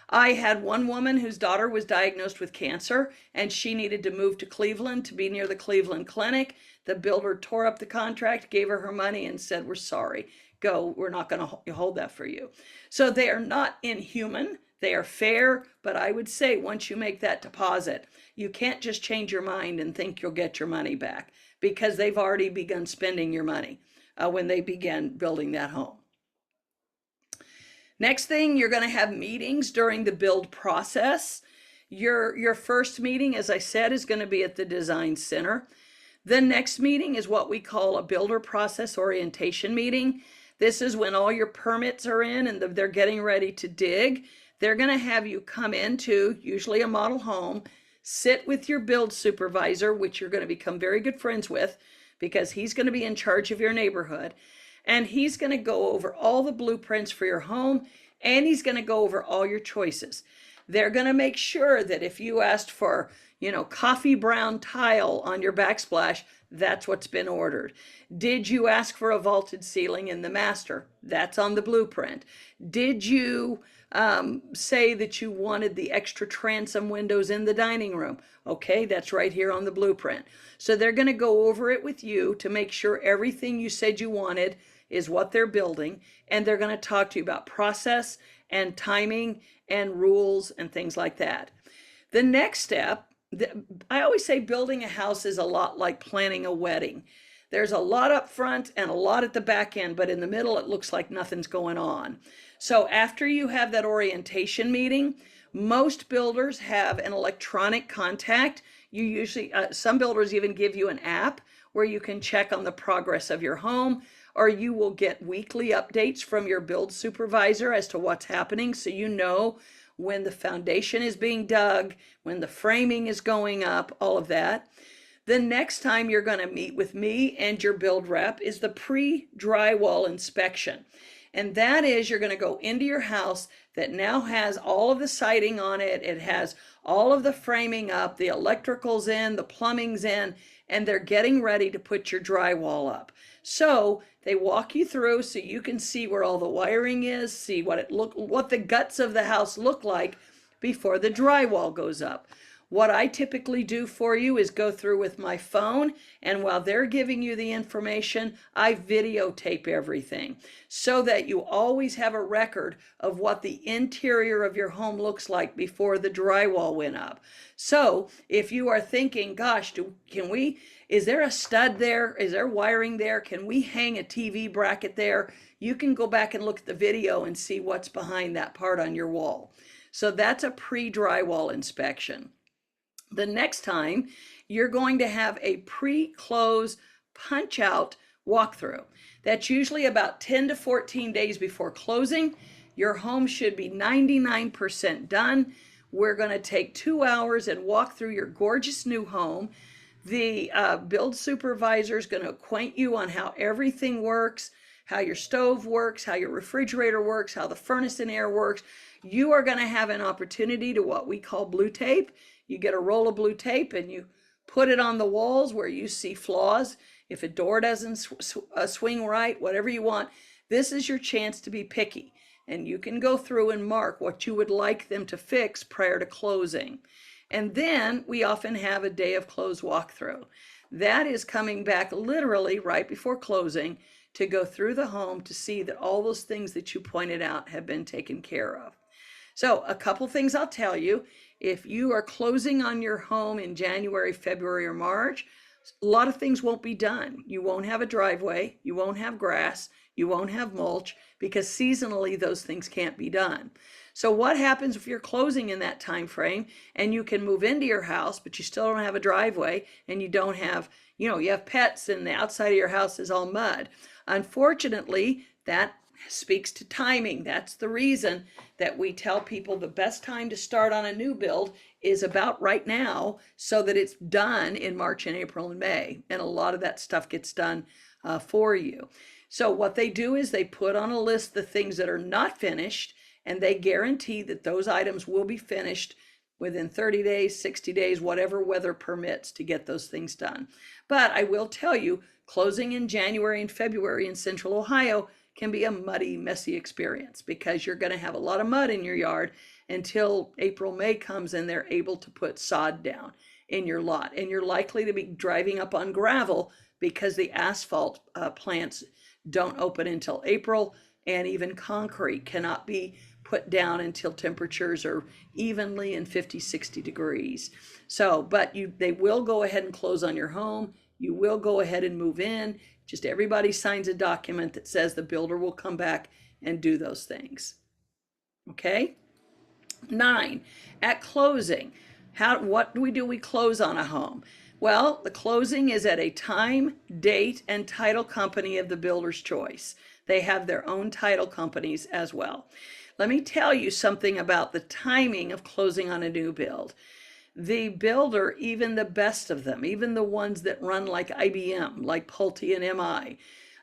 I had one woman whose daughter was diagnosed with cancer and she needed to move to Cleveland to be near the Cleveland Clinic. The builder tore up the contract, gave her money and said, we're sorry, go, we're not going to hold that for you. So they are not inhuman, they are fair, but I would say once you make that deposit, you can't just change your mind and think you'll get your money back because they've already begun spending your money when they began building that home. Next thing, you're going to have meetings during the build process. Your first meeting, as I said, is going to be at the design center. The next meeting is what we call a builder process orientation meeting. This is when all your permits are in and they're getting ready to dig. They're going to have you come into usually a model home, sit with your build supervisor, which you're going to become very good friends with because he's going to be in charge of your neighborhood. And he's going to go over all the blueprints for your home, and he's going to go over all your choices. They're going to make sure that if you asked for, coffee brown tile on your backsplash, that's what's been ordered. Did you ask for a vaulted ceiling in the master? That's on the blueprint. Did you say that you wanted the extra transom windows in the dining room? Okay, that's right here on the blueprint. So they're going to go over it with you to make sure everything you said you wanted is what they're building, and they're going to talk to you about process and timing and rules and things like that. The next step, I always say building a house is a lot like planning a wedding. There's a lot up front and a lot at the back end, but in the middle it looks like nothing's going on. So after you have that orientation meeting, most builders have an electronic contact. You usually, some builders even give you an app where you can check on the progress of your home, or you will get weekly updates from your build supervisor as to what's happening, so you know when the foundation is being dug, when the framing is going up, all of that. The next time you're going to meet with me and your build rep is the pre-drywall inspection. And that is, you're going to go into your house that now has all of the siding on it. It has all of the framing up, the electrical's in, the plumbing's in, and they're getting ready to put your drywall up. So they walk you through so you can see where all the wiring is, see what the guts of the house look like before the drywall goes up. What I typically do for you is go through with my phone, and while they're giving you the information, I videotape everything so that you always have a record of what the interior of your home looks like before the drywall went up. So if you are thinking, gosh, is there a stud there? Is there wiring there? Can we hang a TV bracket there? You can go back and look at the video and see what's behind that part on your wall. So that's a pre-drywall inspection. The next time, you're going to have a pre-close punch-out walkthrough. That's usually about 10 to 14 days before closing. Your home should be 99% done. We're going to take 2 hours and walk through your gorgeous new home. The build supervisor is going to acquaint you on how everything works, how your stove works, how your refrigerator works, how the furnace and air works. You are going to have an opportunity to what we call blue tape. You get a roll of blue tape and you put it on the walls where you see flaws. If a door doesn't swing right, whatever you want, this is your chance to be picky. And you can go through and mark what you would like them to fix prior to closing. And then we often have a day of close walkthrough. That is coming back literally right before closing to go through the home to see that all those things that you pointed out have been taken care of. So a couple things I'll tell you. If you are closing on your home in January, February, or March, a lot of things won't be done. You won't have a driveway, you won't have grass, you won't have mulch, because seasonally those things can't be done. So what happens if you're closing in that time frame and you can move into your house, but you still don't have a driveway and you don't have, you have pets and the outside of your house is all mud? Unfortunately, that speaks to timing. That's the reason that we tell people the best time to start on a new build is about right now, so that it's done in March and April and May. And a lot of that stuff gets done for you. So what they do is they put on a list the things that are not finished, and they guarantee that those items will be finished within 30 days, 60 days, whatever weather permits to get those things done. But I will tell you, closing in January and February in Central Ohio can be a muddy, messy experience, because you're going to have a lot of mud in your yard until April, May comes and they're able to put sod down in your lot. And you're likely to be driving up on gravel because the asphalt plants don't open until April, and even concrete cannot be put down until temperatures are evenly in 50, 60 degrees. So, but they will go ahead and close on your home. You will go ahead and move in. Just everybody signs a document that says the builder will come back and do those things. Okay? 9, at closing, what do? We close on a home. Well, the closing is at a time, date, and title company of the builder's choice. They have their own title companies as well. Let me tell you something about the timing of closing on a new build. The builder, even the best of them, even the ones that run like IBM, like Pulte and MI,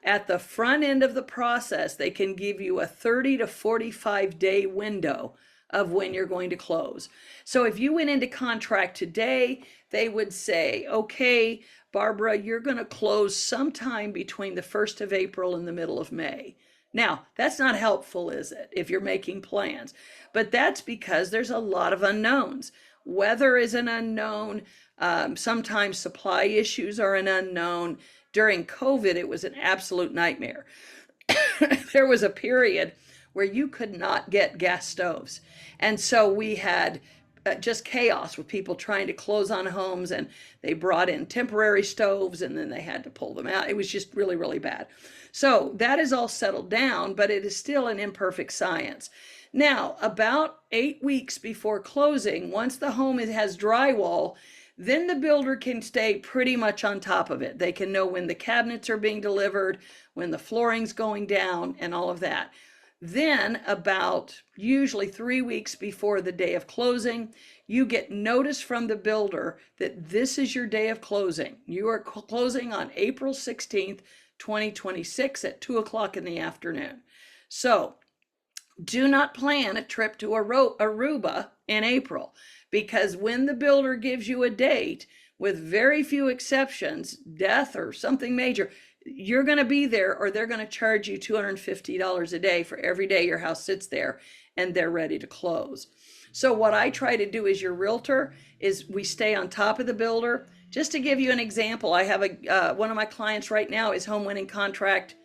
at the front end of the process, they can give you a 30 to 45 day window of when you're going to close. So if you went into contract today, they would say, okay, Barbara, you're going to close sometime between the 1st of April and the middle of May. Now, that's not helpful, is it, if you're making plans? But that's because there's a lot of unknowns. Weather is an unknown. Sometimes supply issues are an unknown. During COVID, it was an absolute nightmare. There was a period where you could not get gas stoves. And so we had just chaos with people trying to close on homes, and they brought in temporary stoves and then they had to pull them out. It was just really, really bad. So that is all settled down, but it is still an imperfect science. Now, about 8 weeks before closing, once the home has drywall, then the builder can stay pretty much on top of it. They can know when the cabinets are being delivered, when the flooring's going down, and all of that. Then about usually 3 weeks before the day of closing, you get notice from the builder that this is your day of closing. You are closing on April 16th, 2026 at 2 o'clock in the afternoon. So do not plan a trip to Aruba in April, because when the builder gives you a date, with very few exceptions, death or something major, you're going to be there, or they're going to charge you $250 a day for every day your house sits there and they're ready to close. So what I try to do as your realtor is we stay on top of the builder. Just to give you an example, I have one of my clients right now is home went in contract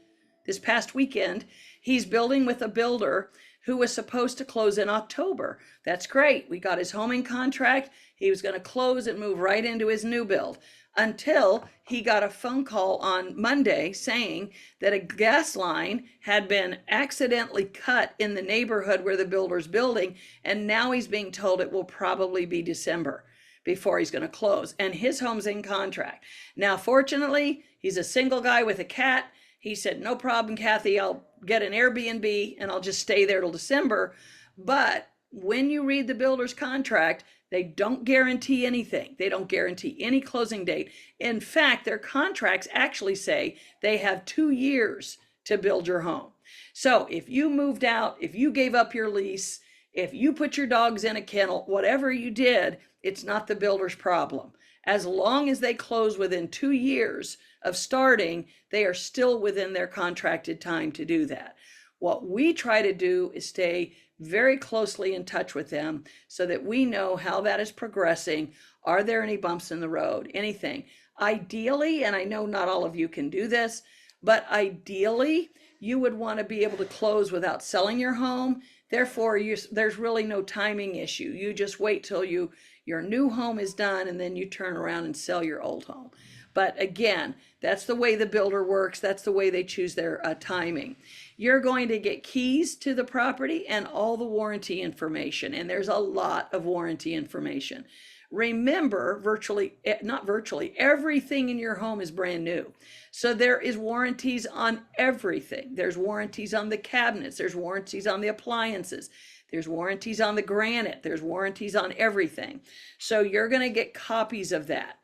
this past weekend. He's building with a builder who was supposed to close in October. That's great. We got his home in contract. He was going to close and move right into his new build, until he got a phone call on Monday saying that a gas line had been accidentally cut in the neighborhood where the builder's building, and now he's being told it will probably be December before he's going to close, and his home's in contract. Now, fortunately, he's a single guy with a cat. He said, no problem, Kathy, I'll get an Airbnb and I'll just stay there till December. But when you read the builder's contract, they don't guarantee anything. They don't guarantee any closing date. In fact, their contracts actually say they have 2 years to build your home. So if you moved out, if you gave up your lease, if you put your dogs in a kennel, whatever you did, it's not the builder's problem. As long as they close within 2 years of starting, they are still within their contracted time to do that. What we try to do is stay very closely in touch with them so that we know how that is progressing. Are there any bumps in the road? Anything. Ideally, and I know not all of you can do this, but ideally, you would want to be able to close without selling your home. Therefore, there's really no timing issue. You just wait till your new home is done and then you turn around and sell your old home. But again, that's the way the builder works. That's the way they choose their timing. You're going to get keys to the property and all the warranty information. And there's a lot of warranty information. Remember, not virtually, everything in your home is brand new. So there is warranties on everything. There's warranties on the cabinets. There's warranties on the appliances. There's warranties on the granite. There's warranties on everything. So you're going to get copies of that.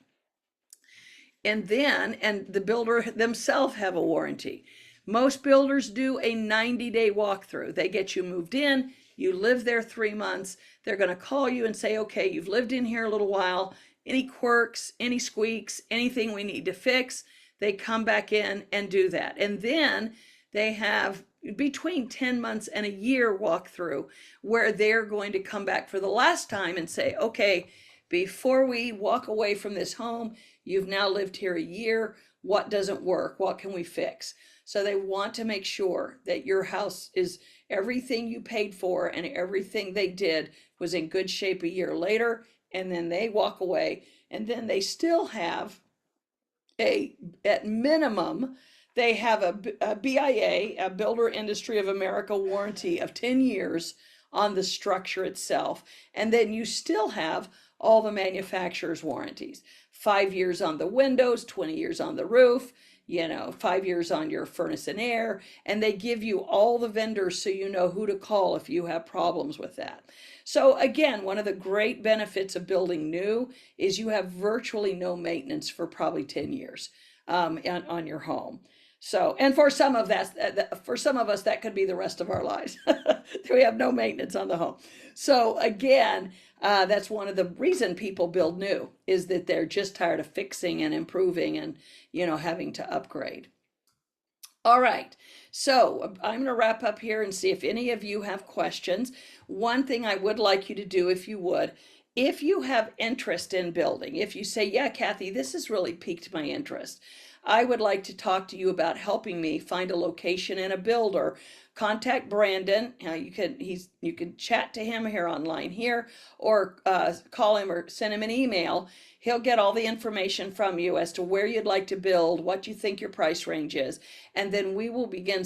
And the builder themselves have a warranty. Most builders do a 90-day walkthrough. They get you moved in, you live there 3 months. They're going to call you and say, okay, you've lived in here a little while. Any quirks, any squeaks, anything we need to fix, they come back in and do that. And then they have between 10 months and a year walkthrough where they're going to come back for the last time and say, okay, before we walk away from this home, you've now lived here a year. What doesn't work? What can we fix? So they want to make sure that your house is everything you paid for and everything they did was in good shape a year later. And then they walk away, and then they still have at minimum, they have a BIA, a Builder Industry of America warranty of 10 years on the structure itself. And then you still have all the manufacturer's warranties, 5 years on the windows, 20 years on the roof, 5 years on your furnace and air, and they give you all the vendors so you know who to call if you have problems with that. So again, one of the great benefits of building new is you have virtually no maintenance for probably 10 years on your home. So, and for some of us, that could be the rest of our lives. We have no maintenance on the home. So again, that's one of the reason people build new is that they're just tired of fixing and improving and, having to upgrade. All right. So I'm going to wrap up here and see if any of you have questions. One thing I would like you to do, if you have interest in building, if you say, yeah, Kathy, this has really piqued my interest, I would like to talk to you about helping me find a location and a builder. Contact Brandon. You can chat to him here online here, or call him or send him an email. He'll get all the information from you as to where you'd like to build, what you think your price range is, and then we will begin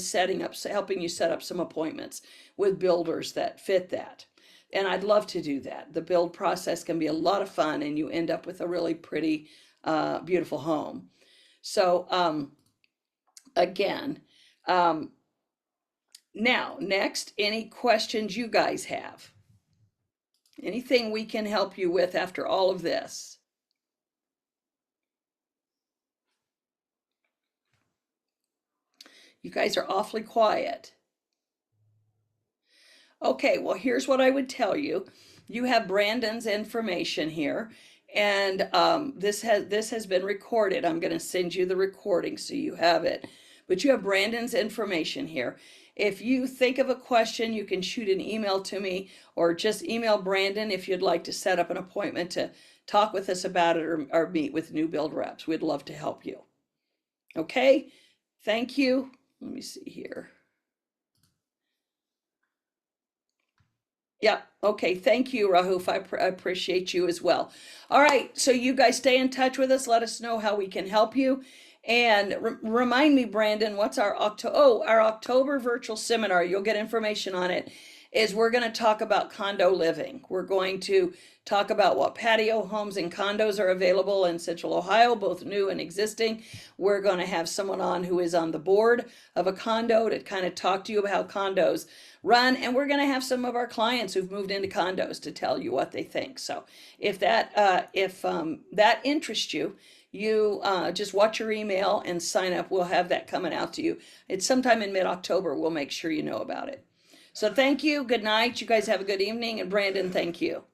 helping you set up some appointments with builders that fit that. And I'd love to do that. The build process can be a lot of fun, and you end up with a really pretty, beautiful home. So again, now next, any questions you guys have? Anything we can help you with after all of this? You guys are awfully quiet. Okay, well, here's what I would tell you. You have Brandon's information here. And this has been recorded. I'm going to send you the recording so you have it. But you have Brandon's information here. If you think of a question, you can shoot an email to me or just email Brandon if you'd like to set up an appointment to talk with us about it or meet with New Build reps. We'd love to help you. Okay, thank you. Let me see here. Yeah. Okay. Thank you, Rahuf. I appreciate you as well. All right. So you guys stay in touch with us. Let us know how we can help you. And remind me, Brandon, what's our October virtual seminar? You'll get information on it. is we're going to talk about condo living. We're going to talk about what patio homes and condos are available in Central Ohio, both new and existing. We're going to have someone on who is on the board of a condo to kind of talk to you about how condos run, and we're going to have some of our clients who've moved into condos to tell you what they think. So if that interests you, you just watch your email and sign up. We'll have that coming out to you. It's sometime in mid-October. We'll make sure you know about it. So thank you. Good night. You guys have a good evening. And Brandon, thank you.